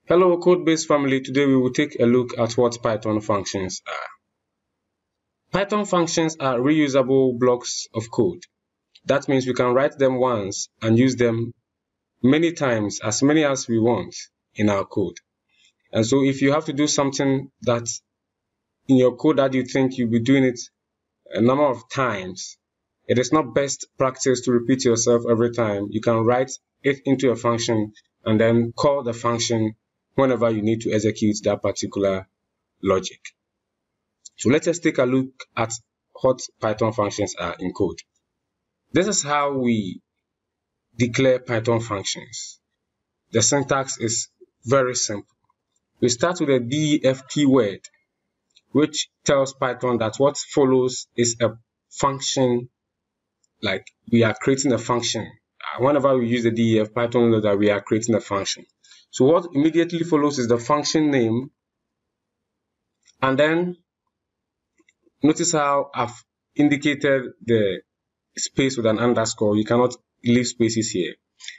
Hello Codebase family, today we will take a look at what Python functions are. Python functions are reusable blocks of code. That means we can write them once and use them many times, as many as we want in our code. And so if you have to do something that in your code that you think you'll be doing it a number of times, it is not best practice to repeat yourself every time. You can write it into a function and then call the function whenever you need to execute that particular logic. So let us take a look at what Python functions are in code. This is how we declare Python functions. The syntax is very simple. We start with a def keyword, which tells Python that what follows is a function, like we are creating a function. Whenever we use the def, Python knows that we are creating a function. So what immediately follows is the function name, and then notice how I've indicated the space with an underscore. You cannot leave spaces here.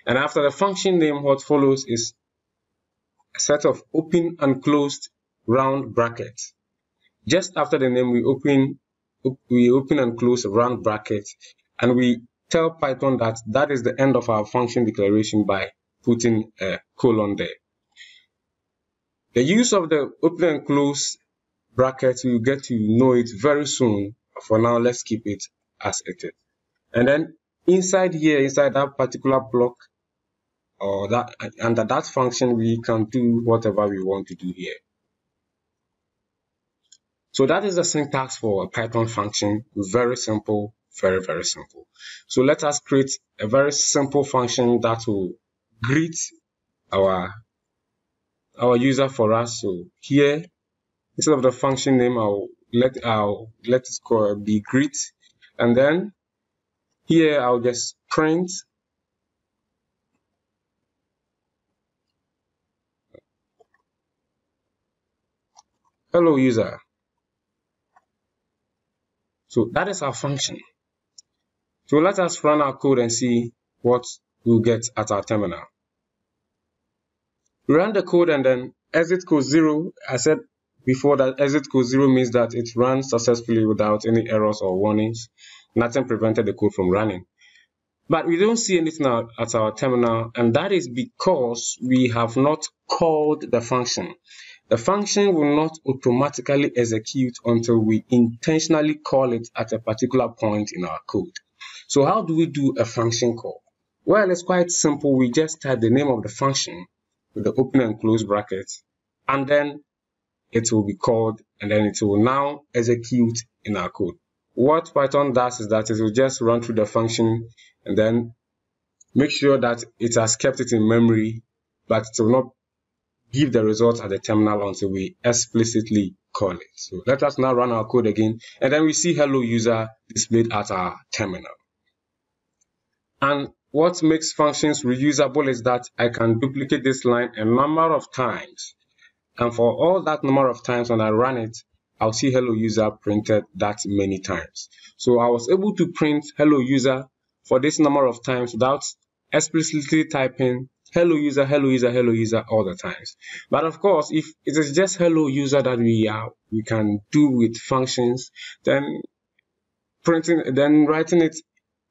And after the function name, what follows is a set of open and closed round brackets. Just after the name, we open and close a round bracket, and we tell Python that that is the end of our function declaration by putting a colon there. The use of the open and close brackets, we'll get to know it very soon. For now, let's keep it as it is. And then inside here, inside that particular block, or that under that function, we can do whatever we want to do here. So that is the syntax for a Python function. Very simple, very, very simple. So let us create a very simple function that will greet our user for us. So here, instead of the function name, I'll let it be greet, and then here I'll just print hello user. So that is our function. So let us run our code and see what we'll get at our terminal. We run the code and then exit code 0. I said before that exit code 0 means that it runs successfully without any errors or warnings. Nothing prevented the code from running. But we don't see anything at our terminal, and that is because we have not called the function. The function will not automatically execute until we intentionally call it at a particular point in our code. So how do we do a function call? Well, it's quite simple. We just type the name of the function with the open and close brackets, and then it will be called, and then it will now execute in our code. What Python does is that it will just run through the function and then make sure that it has kept it in memory, but it will not give the result at the terminal until we explicitly call it. So let us now run our code again, and then we see hello user displayed at our terminal. And what makes functions reusable is that I can duplicate this line a number of times, and for all that number of times when I run it, I'll see hello user printed that many times. So I was able to print hello user for this number of times without explicitly typing hello user, hello user, hello user all the times. But of course, if it is just hello user that we can do with functions, then writing it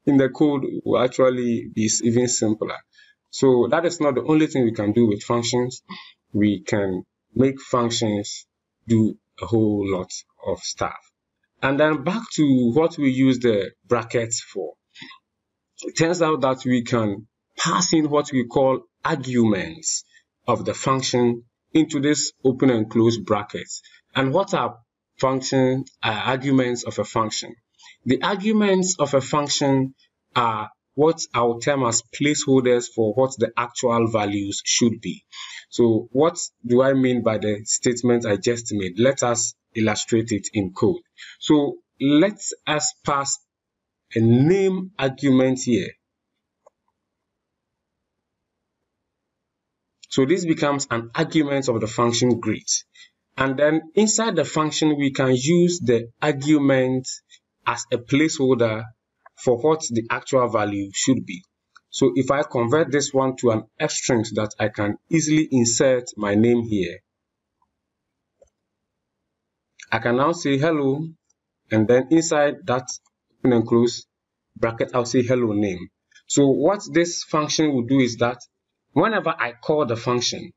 in the code will actually be even simpler. So that is not the only thing we can do with functions. We can make functions do a whole lot of stuff. And then back to what we use the brackets for. It turns out that we can pass in what we call arguments of the function into this open and close brackets. And what are arguments of a function? The arguments of a function are what I'll term as placeholders for what the actual values should be. So what do I mean by the statement I just made? Let us illustrate it in code. So let us pass a name argument here. So this becomes an argument of the function greet. And then inside the function, we can use the argument as a placeholder for what the actual value should be. So if I convert this one to an F string so that I can easily insert my name here, I can now say hello, and then inside that open and close bracket, I'll say hello name. So what this function will do is that whenever I call the function,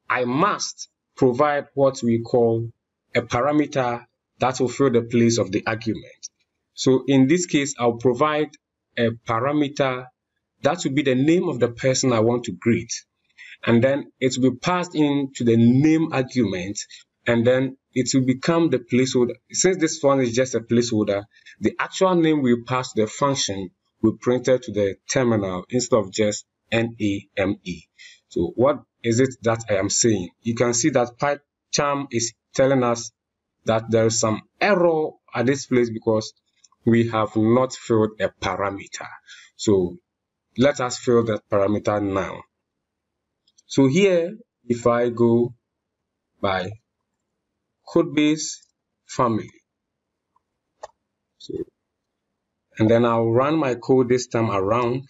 I must provide what we call a parameter that will fill the place of the argument. So in this case, I'll provide a parameter that will be the name of the person I want to greet. And then it will be passed into the name argument, and then it will become the placeholder. Since this one is just a placeholder, the actual name we pass to the function will be printed to the terminal instead of just NAME. So what is it that I am saying? You can see that PyCharm is telling us that there is some error at this place because we have not filled a parameter. So let us fill that parameter now. So here, if I go by Codebase family, and then I'll run my code this time around,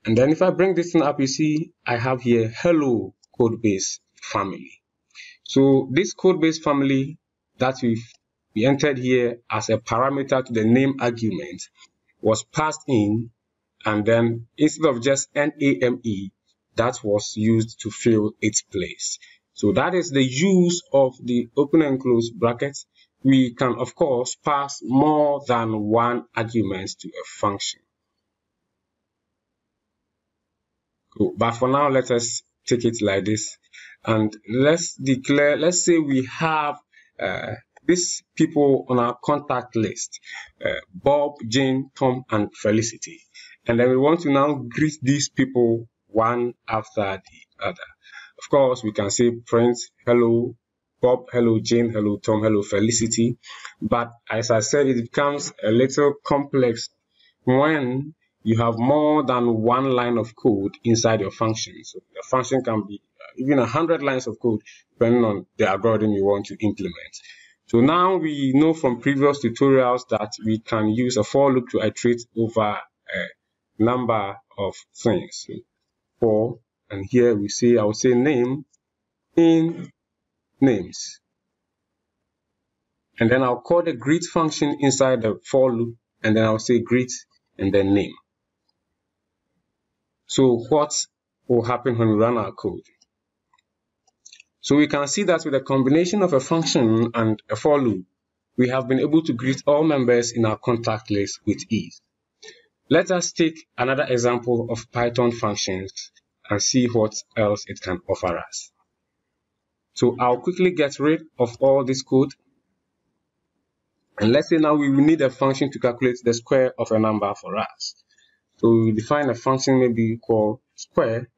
and then if I bring this thing up, you see I have here hello Codebase family. So this Codebase family that we entered here as a parameter to the name argument was passed in, and then instead of just NAME, that was used to fill its place. So that is the use of the open and close brackets. We can, of course, pass more than one argument to a function. Cool. But for now, let us take it like this. And let's say we have these people on our contact list, Bob, Jane, Tom, and Felicity. And then we want to now greet these people one after the other. Of course, we can say print hello Bob, hello Jane, hello Tom, hello Felicity. But as I said, it becomes a little complex when you have more than one line of code inside your function. So the function can be even 100 lines of code depending on the algorithm you want to implement. So now we know from previous tutorials that we can use a for loop to iterate over a number of things. So for, and here we say, I will say name in names. And then I'll call the greet function inside the for loop, and then I'll say greet and then name. So what will happen when we run our code? So we can see that with a combination of a function and a for loop, we have been able to greet all members in our contact list with ease. Let us take another example of Python functions and see what else it can offer us. So I'll quickly get rid of all this code. And let's say now we will need a function to calculate the square of a number for us. So we define a function maybe called square.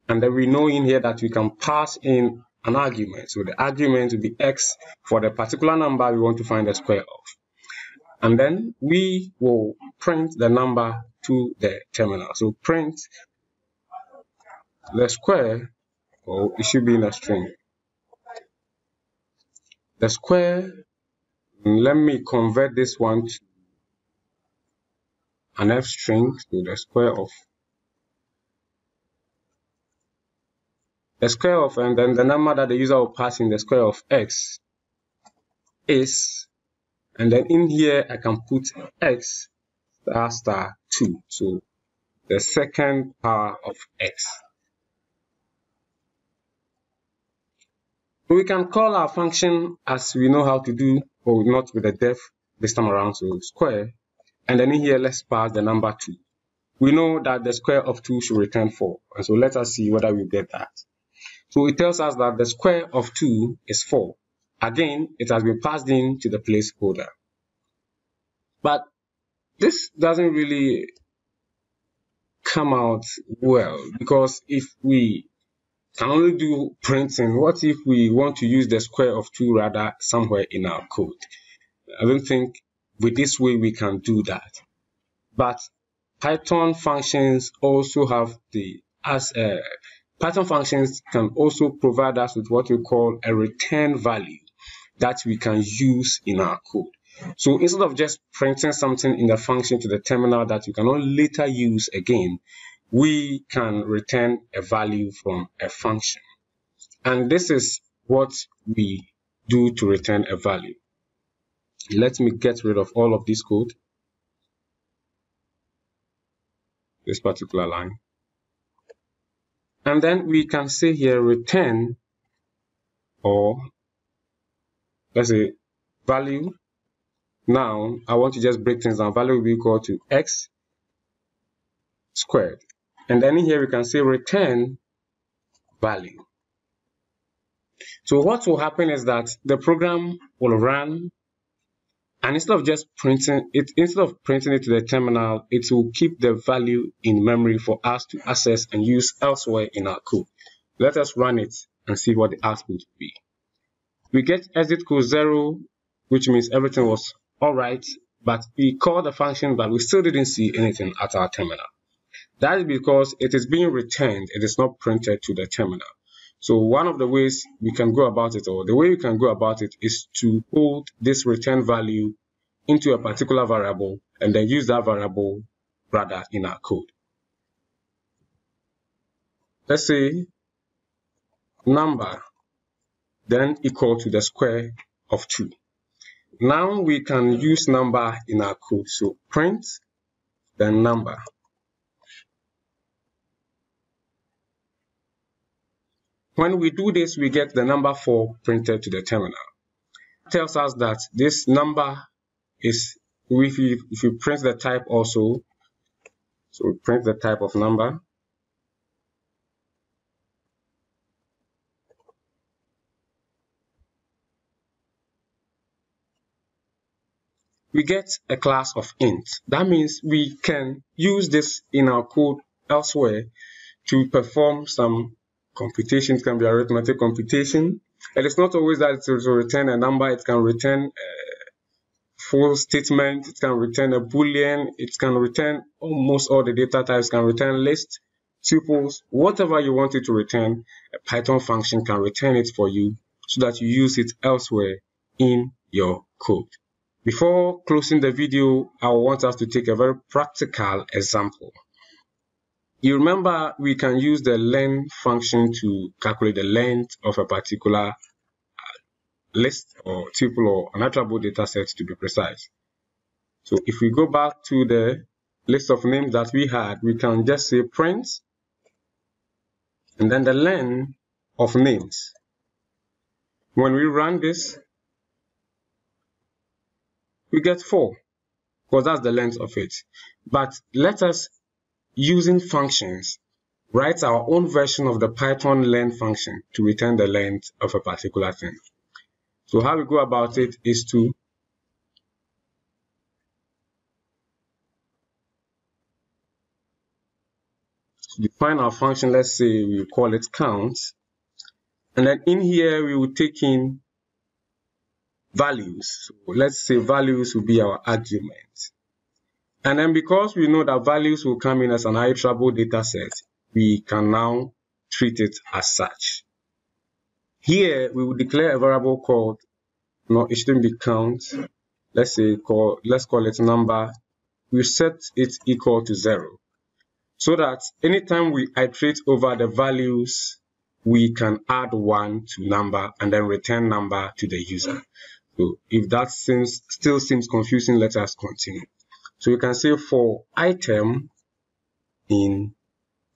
And then we know in here that we can pass in an argument. So the argument will be x for the particular number we want to find the square of. And then we will print the number to the terminal. So print the square, or it should be in a string. The square, let me convert this one to an F string, so the square of, and then the number that the user will pass in the square of x is, and then in here I can put x star 2, so the second power of x. We can call our function as we know how to do, or not with the def this time around, so square, and then in here let's pass the number 2. We know that the square of 2 should return 4, and so let us see whether we get that. So it tells us that the square of 2 is 4. Again, it has been passed in to the placeholder. But this doesn't really come out well, because if we can only do printing, what if we want to use the square of 2 rather somewhere in our code? I don't think with this way we can do that. But Python functions also have Python functions can also provide us with what we call a return value that we can use in our code. So instead of just printing something in the function to the terminal that you cannot later use again, we can return a value from a function. And this is what we do to return a value. Let me get rid of all of this code, this particular line. And then we can say here return, or let's say value. Now I want to just break things down. Value will be equal to x squared. And then here we can say return value. So what will happen is that the program will run, and instead of printing it to the terminal, it will keep the value in memory for us to access and use elsewhere in our code. Let us run it and see what the output will be. We get exit code 0, which means everything was alright, but we called the function, but we still didn't see anything at our terminal. That is because it is being returned, it is not printed to the terminal. So one of the ways we can go about it, or the way we can go about it, is to hold this return value into a particular variable and then use that variable rather in our code. Let's say number then equal to the square of 2. Now we can use number in our code. So print then number. When we do this, we get the number 4 printed to the terminal. It tells us that this number is, if you print the type also, so we print the type of number. We get a class of int. That means we can use this in our code elsewhere to perform some computation. It can be arithmetic computation. And it's not always that it will return a number. It can return a full statement. It can return a boolean. It can return almost all the data types. It can return lists, tuples, whatever you want it to return. A Python function can return it for you so that you use it elsewhere in your code. Before closing the video, I want us to take a very practical example. You remember we can use the len function to calculate the length of a particular list or tuple or an attribute data set, to be precise. So if we go back to the list of names that we had, we can just say print and then the len of names. When we run this, we get 4 because that's the length of it. But let us, using functions, write our own version of the Python len function to return the length of a particular thing. So how we go about it is to define our function. Let's say we call it count, and then in here we will take in values. So let's say values will be our argument. And then because we know that values will come in as an iterable data set, we can now treat it as such. Here we will declare a variable called, no, it shouldn't be count. Let's call it number. We set it equal to 0. So that anytime we iterate over the values, we can add 1 to number and then return number to the user. So if that still seems confusing, let us continue. So you can say for item in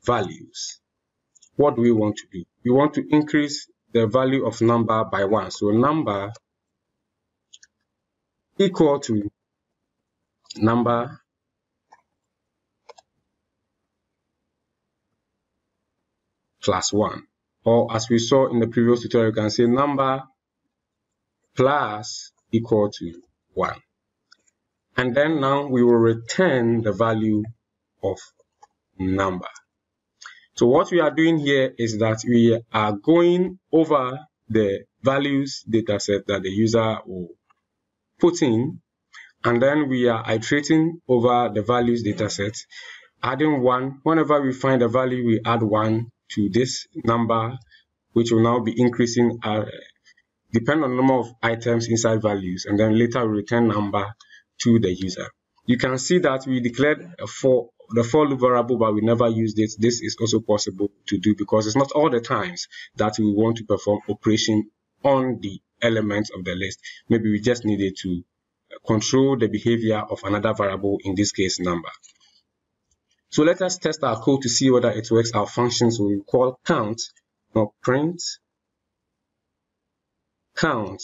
values, what do we want to do? We want to increase the value of number by 1. So number equal to number plus 1. Or as we saw in the previous tutorial, you can say number plus equal to 1. And then now we will return the value of number. So what we are doing here is that we are going over the values dataset that the user will put in, and then we are iterating over the values dataset, adding 1. Whenever we find a value, we add 1 to this number, which will now be increasing depend on the number of items inside values, and then later we return number to the user. You can see that we declared the for loop variable, but we never used it. This is also possible to do because it's not all the times that we want to perform operation on the elements of the list. Maybe we just needed to control the behavior of another variable, in this case number. So let us test our code to see whether it works. Our functions will call count or print count,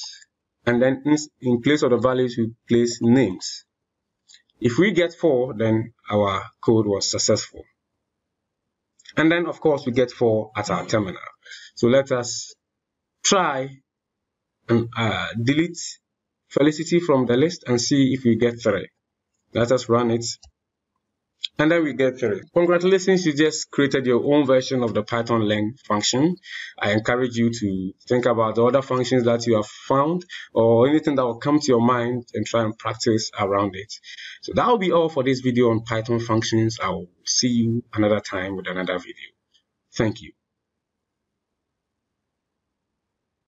and then in place of the values we place names. If we get 4, then our code was successful. And then of course we get 4 at our terminal. So let us try and delete Felicity from the list and see if we get 3. Let us run it. And then we get 3. Congratulations, you just created your own version of the Python learn function. I encourage you to think about the other functions that you have found or anything that will come to your mind and try and practice around it. So that will be all for this video on Python functions. I will see you another time with another video. Thank you.